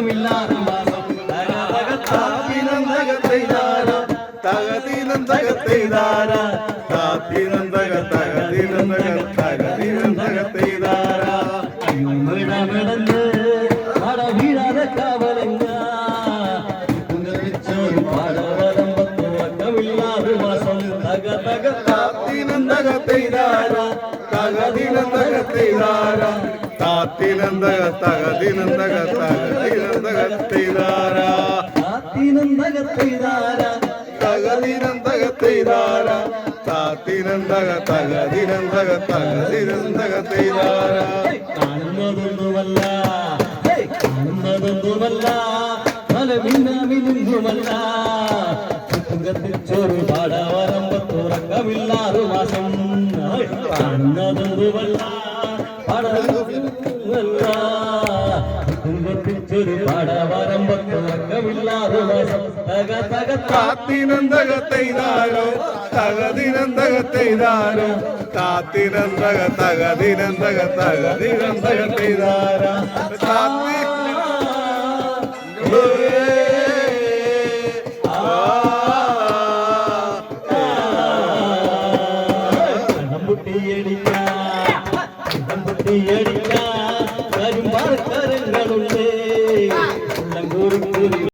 ഉറക്കമില്ലാതെ മാസം താത്തിനന്തകത്തെയ്താര തകതിനന്തകത്തെയ്താര താത്തിനന്തക തകതിനന്തക തകതിനന്തകത്തെയ്താര മിടമിടന്ന് മട വീഴാതെ കാവലങ്ങ പാടവരമ്പത്ത് ഉറക്കമില്ലാതെ മാസം തക തക താത്തിനന്തകത്തെയ്താര തകതിനന്തകത്തെയ്താര താത്തിനന്തക തകതിനന്തക തകതിനന്തകത്തെയ്താര താത്തിനന്തകത്തെയ്താര തകതിനന്തകത്തെയ്താര താത്തിനന്തക തകതിനന്തക തകതിനന്തകത്തെയ്താര കാണുന്നതൊന്നുമല്ല കാണുന്നതൊന്നുമല്ല പല മിന്നുമല്ല തുങ്കത്തിൽ ചോറ് പാടവരമ്പത്ത് ഉറക്കമില്ലാതെ മാസം കാണുന്നതൊന്നുമല്ല പടമല്ല തുങ്കത്തിൽ ചോറ് പാടവരമ്പത്ത് ഉറക്കമില്ലാതെ മാസം തക തക താത്തിനന്തകത്തെയ്താരോ തകതിനന്തകത്തെയ്താരോ താത്തിനന്തക തകതിനന്തക തകതിനന്തകത്തെയ്താര താത്തി കടമ്പുട്ടിയടിക്ക